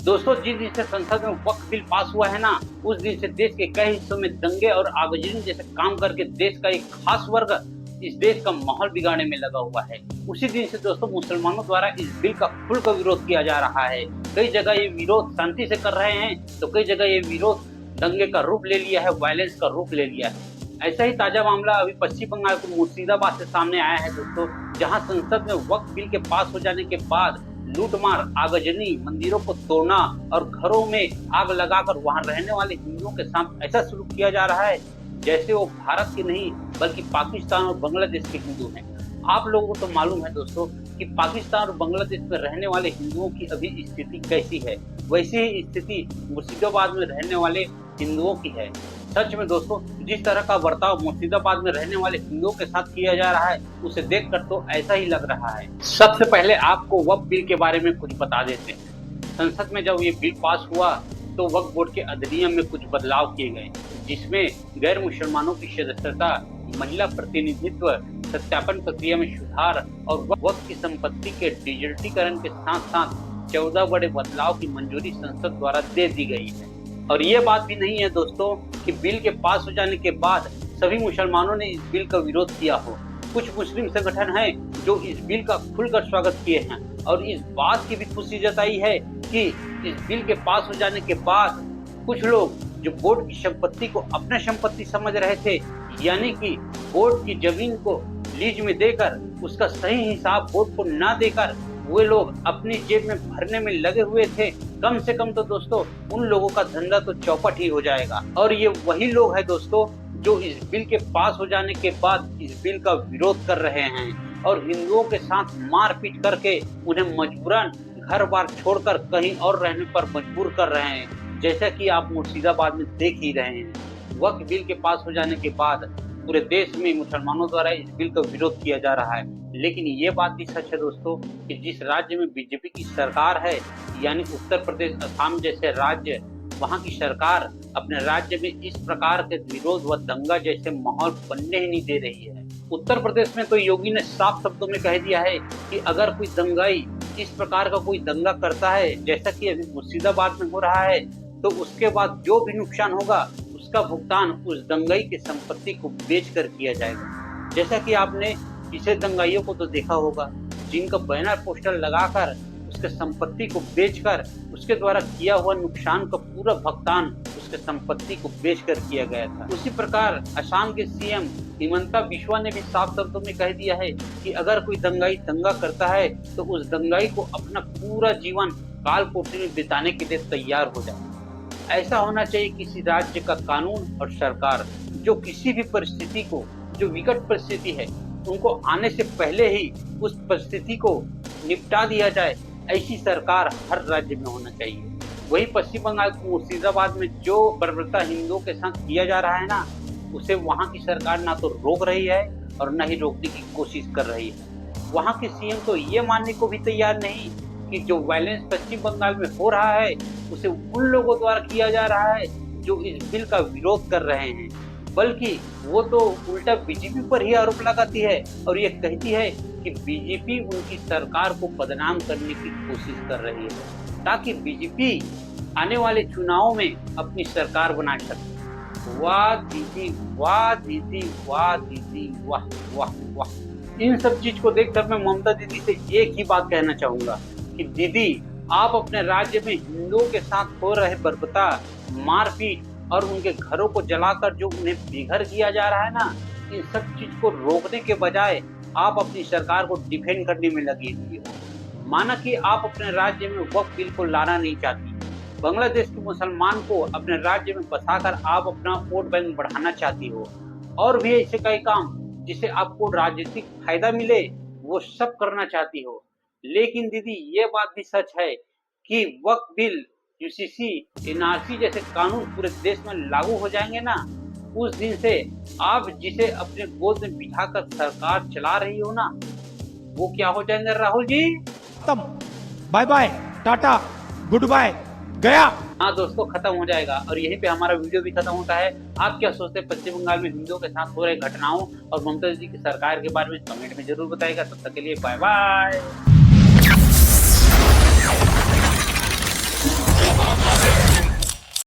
दोस्तों, जिस दिन से संसद में वक्फ बिल पास हुआ है ना, उस दिन से देश के कई हिस्सों में दंगे और आगजनी जैसे काम करके देश का एक खास वर्ग इस देश का माहौल बिगाड़ने में लगा हुआ है। उसी दिन से दोस्तों मुसलमानों द्वारा इस बिल का खुलकर विरोध किया जा रहा है। कई जगह ये विरोध शांति से कर रहे हैं, तो कई जगह ये विरोध दंगे का रूप ले लिया है, वायलेंस का रूप ले लिया है। ऐसा ही ताजा मामला अभी पश्चिम बंगाल के मुर्शिदाबाद से सामने आया है दोस्तों, जहां संसद में वक्फ बिल के पास हो जाने के बाद लूटमार, आगजनी, मंदिरों को तोड़ना और घरों में आग लगाकर वहां रहने वाले हिंदुओं के साथ ऐसा सलूक किया जा रहा है जैसे वो भारत के नहीं बल्कि पाकिस्तान और बांग्लादेश के हिंदू हैं। आप लोगों को तो मालूम है दोस्तों कि पाकिस्तान और बांग्लादेश में रहने वाले हिंदुओं की अभी स्थिति कैसी है, वैसी ही स्थिति मुर्शिदाबाद में रहने वाले हिंदुओं की है। सच में दोस्तों, जिस तरह का बर्ताव मुर्शिदाबाद में रहने वाले हिंदुओं के साथ किया जा रहा है, उसे देखकर तो ऐसा ही लग रहा है। सबसे पहले आपको वक्फ बिल के बारे में कुछ बता देते हैं। संसद में जब ये बिल पास हुआ तो वक्फ बोर्ड के अधिनियम में कुछ बदलाव किए गए, जिसमें गैर मुसलमानों की सदस्यता, महिला प्रतिनिधित्व, सत्यापन प्रक्रिया में सुधार और वक्फ की संपत्ति के डिजिटलीकरण के साथ साथ 14 बड़े बदलाव की मंजूरी संसद द्वारा दे दी गई है। और ये बात भी नहीं है दोस्तों कि बिल के पास हो जाने के बाद सभी मुसलमानों ने इस बिल का विरोध किया हो। कुछ मुस्लिम संगठन हैं जो इस बिल का खुलकर स्वागत किए हैं और इस बात की भी खुशी जताई है कि इस बिल के पास हो जाने के बाद कुछ लोग जो बोर्ड की संपत्ति को अपने संपत्ति समझ रहे थे, यानी कि बोर्ड की जमीन को लीज में देकर उसका सही हिसाब बोर्ड को ना देकर वे लोग अपनी जेब में भरने में लगे हुए थे, कम से कम तो दोस्तों उन लोगों का धंधा तो चौपट ही हो जाएगा। और ये वही लोग हैं दोस्तों जो इस बिल के पास हो जाने के बाद इस बिल का विरोध कर रहे हैं और हिंदुओं के साथ मारपीट करके उन्हें मजबूरन घर बार छोड़कर कहीं और रहने पर मजबूर कर रहे हैं, जैसा कि आप मुर्शिदाबाद में देख ही रहे हैं। वक्फ बिल के पास हो जाने के बाद पूरे देश में मुसलमानों द्वारा इस बिल का विरोध किया जा रहा है। लेकिन ये बात भी सच है दोस्तों कि जिस राज्य में बीजेपी की सरकार है, यानी उत्तर प्रदेश, असम जैसे राज्य, वहां की सरकार अपने राज्य में इस प्रकार के विरोध व दंगा जैसे माहौल बनने ही नहीं दे रही है। उत्तर प्रदेश में तो योगी ने साफ शब्दों में कह दिया है कि अगर कोई दंगाई इस प्रकार का कोई दंगा करता है जैसा कि अभी मुर्शिदाबाद में हो रहा है, तो उसके बाद जो भी नुकसान होगा उसका भुगतान उस दंगाई की संपत्ति को बेचकर किया जाएगा। जैसा कि आपने पिछले दंगाइयों को तो देखा होगा, जिनका बैनर पोस्टर लगाकर उसके संपत्ति को बेचकर उसके द्वारा किया हुआ नुकसान का पूरा भुगतान उसके संपत्ति को बेचकर किया गया था। उसी प्रकार असम के सीएम हिमंता बिस्वा ने भी साफ शब्दों में कह दिया है कि अगर कोई दंगाई दंगा करता है तो उस दंगाई को अपना पूरा जीवन काल कोठरी में बिताने के लिए तैयार हो जाए। ऐसा होना चाहिए किसी राज्य का कानून और सरकार, जो किसी भी परिस्थिति को, जो विकट परिस्थिति है, उनको आने से पहले ही उस परिस्थिति को निपटा दिया जाए, ऐसी सरकार हर राज्य में होना चाहिए। वही पश्चिम बंगाल के मुर्शिदाबाद में जो बर्बरता हिंदुओं के साथ किया जा रहा है ना, उसे वहां की सरकार ना तो रोक रही है और न ही रोकने की कोशिश कर रही है। वहां के सीएम तो ये मानने को भी तैयार नहीं कि जो वायलेंस पश्चिम बंगाल में हो रहा है उसे उन लोगों द्वारा किया जा रहा है जो इस बिल का विरोध कर रहे हैं, बल्कि वो तो उल्टा बीजेपी पर ही आरोप लगाती है और ये कहती है कि बीजेपी उनकी सरकार को बदनाम करने की कोशिश कर रही है ताकि बीजेपी आने वाले चुनावों में अपनी सरकार बना सके। वाह दीदी, वाह दीदी, वाह दीदी, वाह वाह वाह। इन सब चीज को देखकर मैं ममता दीदी से एक ही बात कहना चाहूंगा कि दीदी, आप अपने राज्य में हिंदुओं के साथ हो रहे बर्बरता, मारपीट और उनके घरों को जलाकर जो उन्हें बेघर किया जा रहा है ना, इन सब चीज को रोकने के बजाय आप अपनी सरकार को डिफेंड करने में लगी हुई हो। माना कि आप अपने राज्य में वक्फ बिल को लाना नहीं चाहती, बांग्लादेश के मुसलमान को अपने राज्य में बसाकर आप अपना वोट बैंक बढ़ाना चाहती हो, और भी ऐसे कई काम जिससे आपको राजनीतिक फायदा मिले वो सब करना चाहती हो। लेकिन दीदी, ये बात भी सच है कि वक्फ बिल, यूसीसी, एनआरसी जैसे कानून पूरे देश में लागू हो जाएंगे ना, उस दिन से आप जिसे अपने गोद में बिठाकर सरकार चला रही हो ना, वो क्या हो जाएंगे राहुल जी? खत्म, bye bye, ta ta, goodbye, गया। हाँ दोस्तों, खत्म हो जाएगा और यहीं पे हमारा वीडियो भी खत्म होता है। आप क्या सोचते हैं पश्चिम बंगाल में हिंदुओं के साथ हो रहे घटनाओं और ममता दीदी की सरकार के बारे में कमेंट में जरूर बताइएगा। तब तक के लिए बाय बाय।